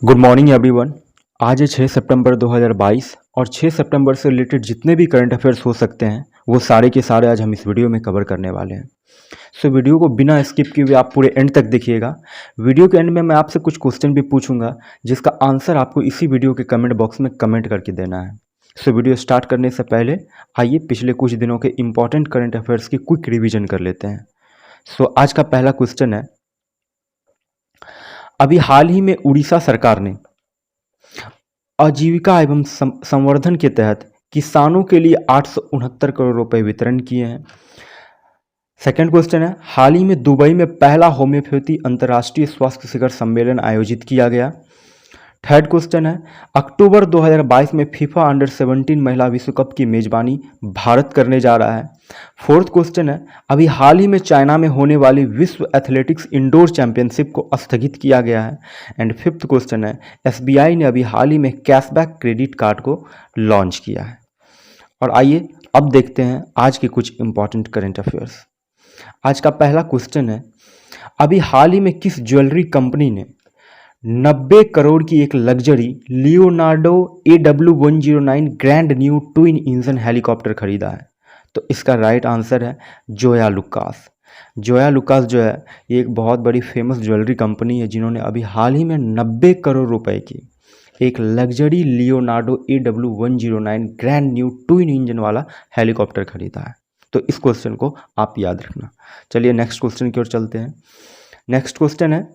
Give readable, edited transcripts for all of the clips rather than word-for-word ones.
Good morning everyone. आज है 6 सितंबर 2022 और 6 सितंबर से रिलेटेड जितने भी करंट अफेयर्स हो सकते हैं वो सारे के सारे आज हम इस वीडियो में कवर करने वाले हैं। सो वीडियो को बिना स्किप किए हुए आप पूरे एंड तक देखिएगा। वीडियो के एंड में मैं आपसे कुछ क्वेश्चन भी पूछूंगा जिसका आंसर आपको इसी वीडियो के कमेंट बॉक्स में कमेंट करके देना है। सो वीडियो स्टार्ट करने से पहले आइए पिछले कुछ दिनों के इंपॉर्टेंट करंट अफेयर्स की क्विक रिविजन कर लेते हैं। सो आज का पहला क्वेश्चन है, अभी हाल ही में उड़ीसा सरकार ने आजीविका एवं संवर्धन के तहत किसानों के लिए 869 करोड़ रुपए वितरण किए हैं। सेकंड क्वेश्चन है, हाल ही में दुबई में पहला होम्योपैथी अंतर्राष्ट्रीय स्वास्थ्य शिखर सम्मेलन आयोजित किया गया। थर्ड क्वेश्चन है, अक्टूबर 2022 में फीफा अंडर 17 महिला विश्व कप की मेजबानी भारत करने जा रहा है। फोर्थ क्वेश्चन है, अभी हाल ही में चाइना में होने वाली विश्व एथलेटिक्स इंडोर चैंपियनशिप को स्थगित किया गया है। एंड फिफ्थ क्वेश्चन है, एसबीआई ने अभी हाल ही में कैशबैक क्रेडिट कार्ड को लॉन्च किया है। और आइए अब देखते हैं आज के कुछ इंपॉर्टेंट करेंट अफेयर्स। आज का पहला क्वेश्चन है, अभी हाल ही में किस ज्वेलरी कंपनी ने 90 करोड़ की एक luxury Leonardo AW109 grand new twin engine helicopter खरीदा है? तो इसका राइट आंसर है जोया लुकास। जोया लुकास जो है ये एक बहुत बड़ी फेमस ज्वेलरी कंपनी है जिन्होंने अभी हाल ही में 90 करोड़ रुपए की एक luxury Leonardo AW109 grand new twin engine वाला हेलीकॉप्टर खरीदा है। तो इस क्वेश्चन को आप याद रखना। चलिए नेक्स्ट क्वेश्चन की ओर चलते हैं। नेक्स्ट क्वेश्चन है,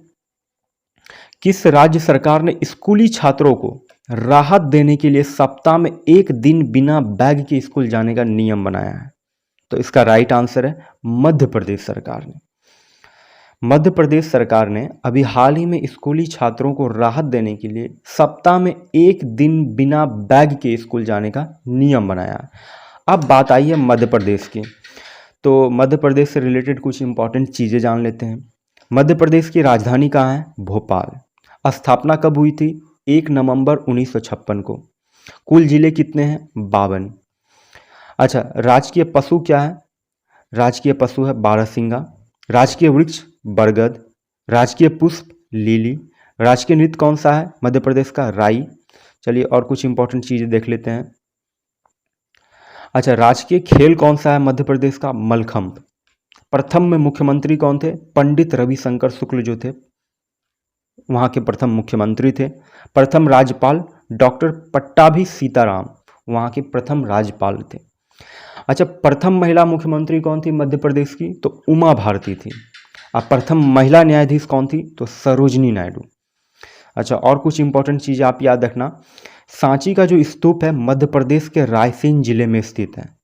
किस राज्य सरकार ने स्कूली छात्रों को राहत देने के लिए सप्ताह में एक दिन बिना बैग के स्कूल जाने का नियम बनाया है? तो इसका राइट आंसर है मध्य प्रदेश सरकार ने। मध्य प्रदेश सरकार ने अभी हाल ही में स्कूली छात्रों को राहत देने के लिए सप्ताह में एक दिन बिना बैग के स्कूल जाने का नियम बनाया है। अब बात आई है मध्य प्रदेश की, तो मध्य प्रदेश से रिलेटेड कुछ इंपॉर्टेंट चीज़ें जान लेते हैं। मध्य प्रदेश की राजधानी कहाँ है? भोपाल। स्थापना कब हुई थी? 1 नवंबर 1956 को। कुल जिले कितने हैं? 52। अच्छा, राजकीय पशु क्या है? राजकीय पशु है बारहसिंगा। राजकीय वृक्ष बरगद। राजकीय पुष्प लिली। राजकीय नृत्य कौन सा है मध्य प्रदेश का? राई। चलिए और कुछ इंपॉर्टेंट चीज़ें देख लेते हैं। अच्छा, राजकीय खेल कौन सा है मध्य प्रदेश का? मलखंभ। प्रथम में मुख्यमंत्री कौन थे? पंडित रविशंकर शुक्ल जो थे वहाँ के प्रथम मुख्यमंत्री थे। प्रथम राज्यपाल डॉक्टर पट्टाभी सीताराम वहाँ के प्रथम राज्यपाल थे। अच्छा, प्रथम महिला मुख्यमंत्री कौन थी मध्य प्रदेश की? तो उमा भारती थी। अब प्रथम महिला न्यायाधीश कौन थी? तो सरोजनी नायडू। अच्छा, और कुछ इंपॉर्टेंट चीज़ें आप याद रखना। सांची का जो स्तूप है मध्य प्रदेश के रायसेन जिले में स्थित है।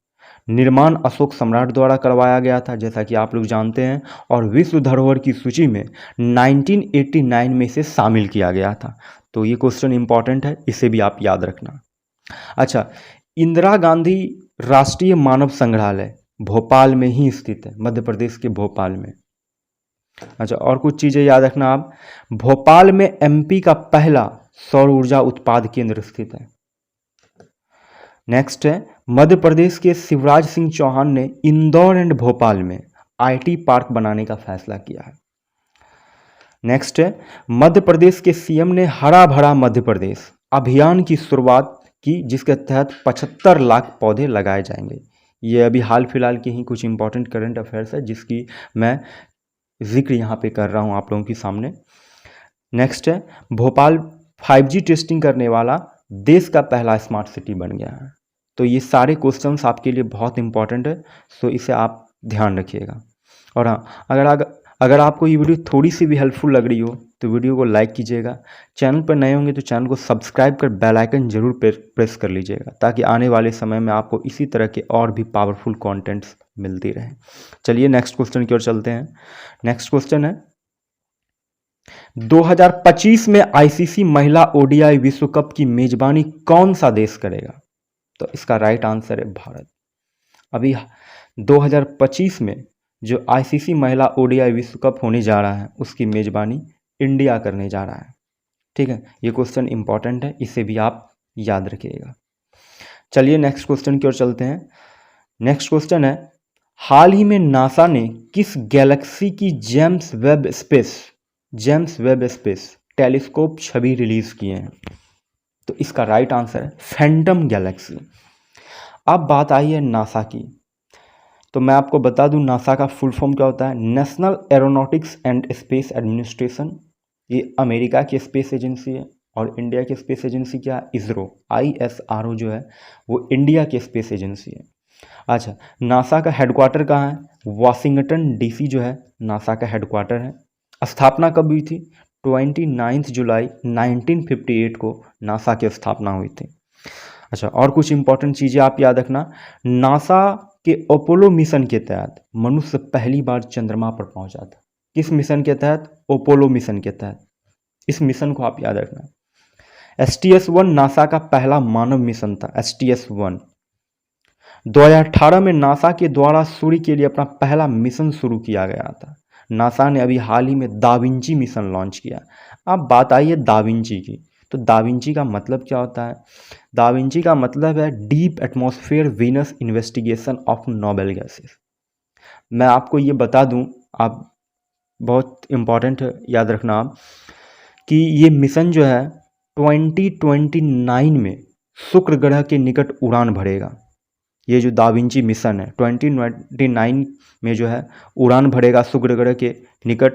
निर्माण अशोक सम्राट द्वारा करवाया गया था जैसा कि आप लोग जानते हैं, और विश्व धरोहर की सूची में 1989 में इसे शामिल किया गया था। तो ये क्वेश्चन इंपॉर्टेंट है, इसे भी आप याद रखना। अच्छा, इंदिरा गांधी राष्ट्रीय मानव संग्रहालय भोपाल में ही स्थित है, मध्य प्रदेश के भोपाल में। अच्छा, और कुछ चीज़ें याद रखना आप। भोपाल में एमपी का पहला सौर ऊर्जा उत्पाद केंद्र स्थित है। नेक्स्ट है, मध्य प्रदेश के शिवराज सिंह चौहान ने इंदौर एंड भोपाल में आईटी पार्क बनाने का फैसला किया है। नेक्स्ट है, मध्य प्रदेश के सीएम ने हरा भरा मध्य प्रदेश अभियान की शुरुआत की जिसके तहत 75 लाख पौधे लगाए जाएंगे। ये अभी हाल फिलहाल के ही कुछ इंपॉर्टेंट करंट अफेयर्स है जिसकी मैं जिक्र यहाँ पे कर रहा हूँ आप लोगों के सामने। नेक्स्ट है, भोपाल 5G टेस्टिंग करने वाला देश का पहला स्मार्ट सिटी बन गया है। तो ये सारे क्वेश्चंस आपके लिए बहुत इंपॉर्टेंट है, सो इसे आप ध्यान रखिएगा। और हाँ, अगर आपको ये वीडियो थोड़ी सी भी हेल्पफुल लग रही हो तो वीडियो को लाइक कीजिएगा। चैनल पर नए होंगे तो चैनल को सब्सक्राइब कर बेल आइकन जरूर प्रेस कर लीजिएगा ताकि आने वाले समय में आपको इसी तरह के और भी पावरफुल कॉन्टेंट्स मिलती रहे। चलिए नेक्स्ट क्वेश्चन की ओर चलते हैं। नेक्स्ट क्वेश्चन है, 2025 में आईसीसी महिला ओडीआई विश्व कप की मेजबानी कौन सा देश करेगा? तो इसका राइट आंसर है भारत। अभी 2025 में जो आईसीसी महिला ओडीआई विश्व कप होने जा रहा है उसकी मेजबानी इंडिया करने जा रहा है। ठीक है, ये क्वेश्चन इंपॉर्टेंट है, इसे भी आप याद रखिएगा। चलिए नेक्स्ट क्वेश्चन की ओर चलते हैं। नेक्स्ट क्वेश्चन है, हाल ही में नासा ने किस गैलेक्सी की जेम्स वेब स्पेस टेलीस्कोप छवि रिलीज किए हैं? तो इसका राइट आंसर है फैंटम गैलेक्सी। अब बात आई है नासा की, तो मैं आपको बता दूं नासा का फुल फॉर्म क्या होता है। National aeronautics and space administration, ये अमेरिका की स्पेस एजेंसी है। और इंडिया की स्पेस एजेंसी क्या है? इसरो, ISRO जो है वो इंडिया की स्पेस एजेंसी है। अच्छा, नासा का हेडक्वार्टर कहाँ है? वाशिंगटन DC जो है नासा का हेडक्वार्टर है। स्थापना कब हुई थी? 29 जुलाई 1958 को नासा की स्थापना हुई थी। अच्छा, और कुछ इंपॉर्टेंट चीज़ें आप याद रखना। नासा के अपोलो मिशन के तहत मनुष्य पहली बार चंद्रमा पर पहुंचा था। किस मिशन के तहत? अपोलो मिशन के तहत। इस मिशन को आप याद रखना। STS-1 नासा का पहला मानव मिशन था। STS-1 2018 में नासा के द्वारा सूर्य के लिए अपना पहला मिशन शुरू किया गया था। नासा ने अभी हाल ही में दाविंची मिशन लॉन्च किया। अब बात आई है दाविंची की, तो दाविंची का मतलब क्या होता है? दाविंची का मतलब है deep atmosphere Venus investigation of noble gases. मैं आपको ये बता दूं, आप बहुत इम्पॉर्टेंट याद रखना आप, कि ये मिशन जो है 2029 में शुक्र ग्रह के निकट उड़ान भरेगा। ये जो दाविंची मिशन है 2029 में जो है उड़ान भरेगा शुक्र ग्रह के निकट,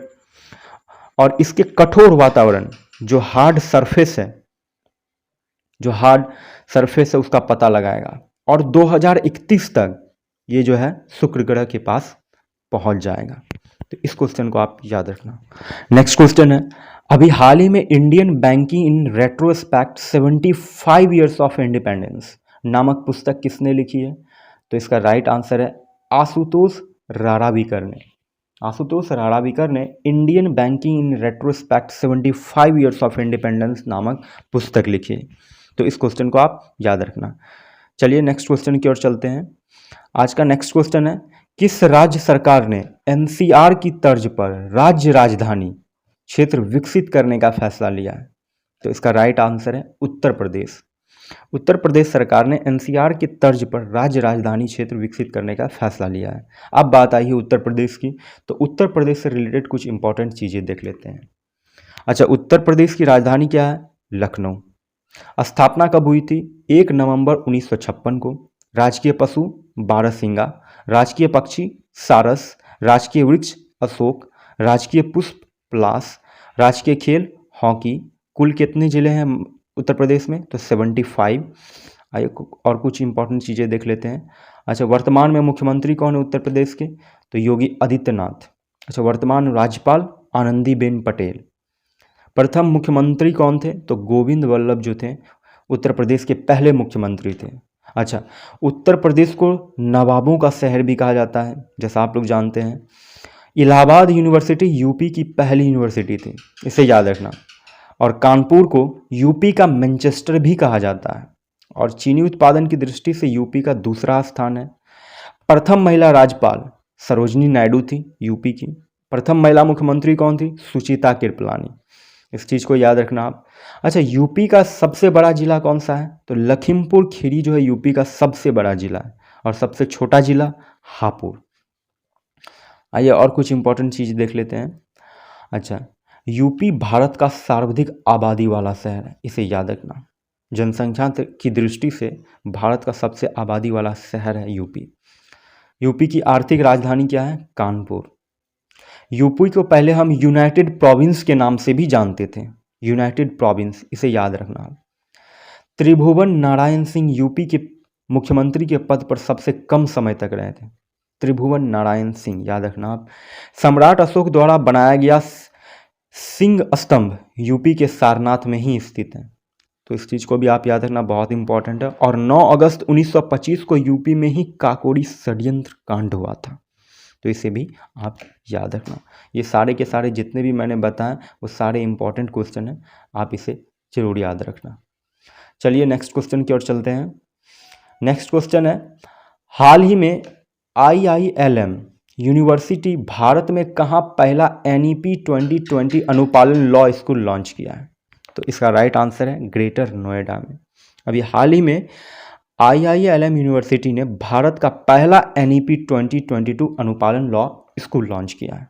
और इसके कठोर वातावरण जो हार्ड सरफेस है उसका पता लगाएगा, और 2031 तक ये जो है शुक्र ग्रह के पास पहुंच जाएगा। तो इस क्वेश्चन को आप याद रखना। नेक्स्ट क्वेश्चन है, अभी हाल ही में Indian banking in retrospect 75 years of independence नामक पुस्तक किसने लिखी है? तो इसका राइट आंसर है आशुतोष रारावीकर ने। आशुतोष रारावीकर ने Indian banking in retrospect 75 years of independence नामक पुस्तक लिखी है। तो इस क्वेश्चन को आप याद रखना। चलिए नेक्स्ट क्वेश्चन की ओर चलते हैं। आज का नेक्स्ट क्वेश्चन है, किस राज्य सरकार ने NCR की तर्ज पर राज्य राजधानी क्षेत्र विकसित करने का फैसला लिया है? तो इसका राइट आंसर है उत्तर प्रदेश। उत्तर प्रदेश सरकार ने NCR की तर्ज पर राज्य राजधानी क्षेत्र विकसित करने का फैसला लिया है। अब बात आई है उत्तर प्रदेश की, तो उत्तर प्रदेश से रिलेटेड कुछ इंपॉर्टेंट चीज़ें देख लेते हैं। अच्छा, उत्तर प्रदेश की राजधानी क्या है? लखनऊ। स्थापना कब हुई थी? 1 नवंबर 1956 को। राजकीय पशु बारहसिंगा, राजकीय पक्षी सारस, राजकीय वृक्ष अशोक, राजकीय पुष्प पलाश, राजकीय खेल हॉकी। कुल कितने जिले हैं उत्तर प्रदेश में? तो 75। आइए और कुछ इंपॉर्टेंट चीज़ें देख लेते हैं। अच्छा, वर्तमान में मुख्यमंत्री कौन है उत्तर प्रदेश के? तो योगी आदित्यनाथ। अच्छा, वर्तमान राज्यपाल आनंदीबेन पटेल। प्रथम मुख्यमंत्री कौन थे? तो गोविंद वल्लभ जो थे उत्तर प्रदेश के पहले मुख्यमंत्री थे। अच्छा, उत्तर प्रदेश को नवाबों का शहर भी कहा जाता है, जैसा आप लोग जानते हैं। इलाहाबाद यूनिवर्सिटी यूपी की पहली यूनिवर्सिटी थी, इसे याद रखना। और कानपुर को यूपी का मैनचेस्टर भी कहा जाता है। और चीनी उत्पादन की दृष्टि से यूपी का दूसरा स्थान है। प्रथम महिला राज्यपाल सरोजनी नायडू थी यूपी की। प्रथम महिला मुख्यमंत्री कौन थी? सुचिता कृपलानी। इस चीज़ को याद रखना आप। अच्छा, यूपी का सबसे बड़ा जिला कौन सा है? तो लखीमपुर खीरी जो है यूपी का सबसे बड़ा जिला है, और सबसे छोटा जिला हापुड़। आइए और कुछ इंपॉर्टेंट चीज़ देख लेते हैं। अच्छा, यूपी भारत का सर्वाधिक आबादी वाला शहर है, इसे याद रखना। जनसंख्या की दृष्टि से भारत का सबसे आबादी वाला शहर है यूपी। यूपी की आर्थिक राजधानी क्या है? कानपुर। यूपी को पहले हम यूनाइटेड प्रोविंस के नाम से भी जानते थे, यूनाइटेड प्रोविंस, इसे याद रखना। त्रिभुवन नारायण सिंह यूपी के मुख्यमंत्री के पद पर सबसे कम समय तक रहे थे। त्रिभुवन नारायण सिंह, याद रखना आप। सम्राट अशोक द्वारा बनाया गया सिंह स्तंभ यूपी के सारनाथ में ही स्थित है, तो इस चीज़ को भी आप याद रखना, बहुत इंपॉर्टेंट है। और 9 अगस्त 1925 को यूपी में ही काकोरी षड्यंत्र कांड हुआ था, तो इसे भी आप याद रखना। ये सारे के सारे जितने भी मैंने बताए वो सारे इंपॉर्टेंट क्वेश्चन हैं, आप इसे जरूर याद रखना। चलिए नेक्स्ट क्वेश्चन की ओर चलते हैं। नेक्स्ट क्वेश्चन है, हाल ही में IILM यूनिवर्सिटी भारत में कहाँ पहला NEP 2020 अनुपालन लॉ स्कूल लॉन्च किया है? तो इसका राइट आंसर है ग्रेटर नोएडा में। अभी हाल ही में IILM यूनिवर्सिटी ने भारत का पहला NEP 2022 अनुपालन लॉ स्कूल लॉन्च किया है।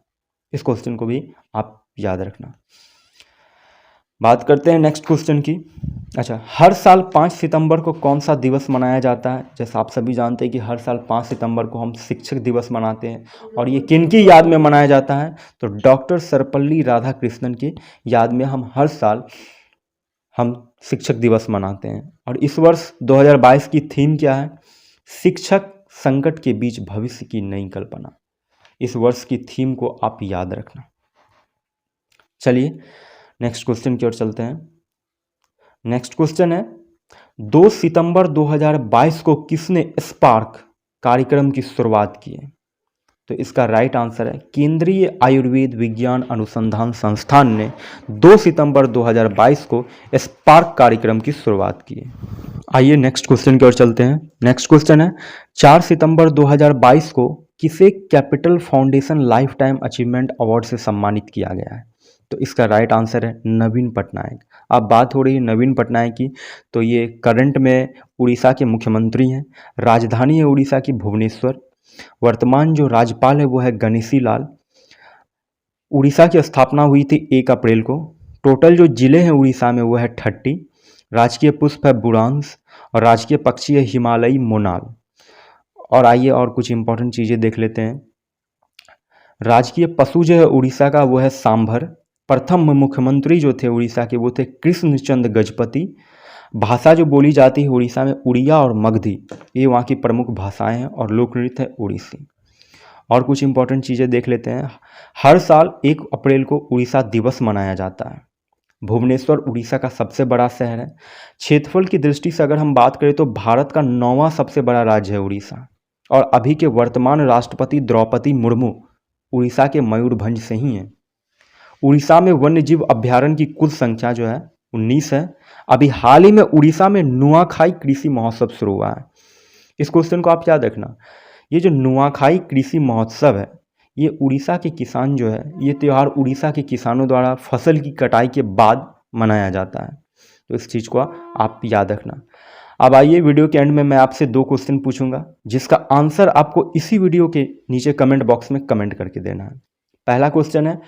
इस क्वेश्चन को भी आप याद रखना। बात करते हैं नेक्स्ट क्वेश्चन की। अच्छा, हर साल 5 सितंबर को कौन सा दिवस मनाया जाता है? जैसा आप सभी जानते हैं कि हर साल 5 सितंबर को हम शिक्षक दिवस मनाते हैं और ये किनकी याद में मनाया जाता है? तो डॉक्टर सर्वपल्ली राधाकृष्णन की याद में हम हर साल हम शिक्षक दिवस मनाते हैं। और इस वर्ष 2022 की थीम क्या है? शिक्षक संकट के बीच भविष्य की नई कल्पना। इस वर्ष की थीम को आप याद रखना। चलिए नेक्स्ट क्वेश्चन की ओर चलते हैं। नेक्स्ट क्वेश्चन है 2 सितंबर 2022 को किसने स्पार्क कार्यक्रम की शुरुआत की है? तो इसका राइट आंसर है केंद्रीय आयुर्वेद विज्ञान अनुसंधान संस्थान ने 2 सितंबर 2022 को स्पार्क कार्यक्रम की शुरुआत की है। आइए नेक्स्ट क्वेश्चन की ओर चलते हैं। नेक्स्ट क्वेश्चन है 4 सितंबर 2022 को किसे capital foundation life time achievement award से सम्मानित किया गया है? तो इसका राइट आंसर है नवीन पटनायक। अब बात हो रही है नवीन पटनायक की, तो ये करंट में उड़ीसा के मुख्यमंत्री हैं। राजधानी है उड़ीसा की भुवनेश्वर। वर्तमान जो राज्यपाल है वो है गणेशी लाल। उड़ीसा की स्थापना हुई थी 1 अप्रैल को। टोटल जो जिले हैं उड़ीसा में वो है 30। राजकीय पुष्प है बुरांस और राजकीय पक्षी है हिमालयी मोनाल। और आइए और कुछ इंपॉर्टेंट चीज़ें देख लेते हैं। राजकीय पशु जो है उड़ीसा का वो है सांभर। प्रथम मुख्यमंत्री जो थे उड़ीसा के वो थे कृष्णचंद्र गजपति। भाषा जो बोली जाती है उड़ीसा में उड़िया और मगधी, ये वहाँ की प्रमुख भाषाएं हैं और लोक नृत्य है उड़ीसी। और कुछ इंपॉर्टेंट चीज़ें देख लेते हैं। हर साल 1 अप्रैल को उड़ीसा दिवस मनाया जाता है। भुवनेश्वर उड़ीसा का सबसे बड़ा शहर है। क्षेत्रफल की दृष्टि से अगर हम बात करें तो भारत का 9वां सबसे बड़ा राज्य है उड़ीसा। और अभी के वर्तमान राष्ट्रपति द्रौपदी मुर्मू उड़ीसा के मयूरभंज से ही हैं। उड़ीसा में वन्यजीव अभ्यारण्य की कुल संख्या जो है 19 है। अभी हाल ही में उड़ीसा में नुआखाई कृषि महोत्सव शुरू हुआ है। इस क्वेश्चन को आप याद रखना। ये जो नुआखाई कृषि महोत्सव है, ये उड़ीसा के किसान जो है, ये त्यौहार उड़ीसा के किसानों द्वारा फसल की कटाई के बाद मनाया जाता है। तो इस चीज़ को आप याद रखना। अब आइए वीडियो के एंड में मैं आपसे 2 क्वेश्चन पूछूंगा, जिसका आंसर आपको इसी वीडियो के नीचे कमेंट बॉक्स में कमेंट करके देना है। पहला क्वेश्चन है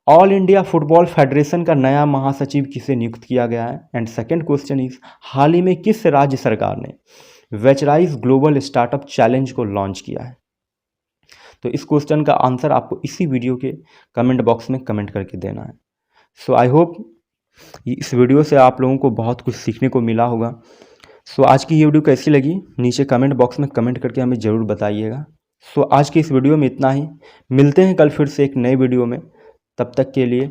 ऑल इंडिया फुटबॉल फेडरेशन का नया महासचिव किसे नियुक्त किया गया है? एंड सेकंड क्वेश्चन इज हाल ही में किस राज्य सरकार ने वेचराइज ग्लोबल स्टार्टअप चैलेंज को लॉन्च किया है? तो इस क्वेश्चन का आंसर आपको इसी वीडियो के कमेंट बॉक्स में कमेंट करके देना है। सो आई होप इस वीडियो से आप लोगों को बहुत कुछ सीखने को मिला होगा। सो आज की ये वीडियो कैसी लगी नीचे कमेंट बॉक्स में कमेंट करके हमें ज़रूर बताइएगा। सो आज की इस वीडियो में इतना ही। मिलते हैं कल फिर से एक नए वीडियो में। तब तक के लिए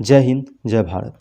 जय हिंद जय भारत।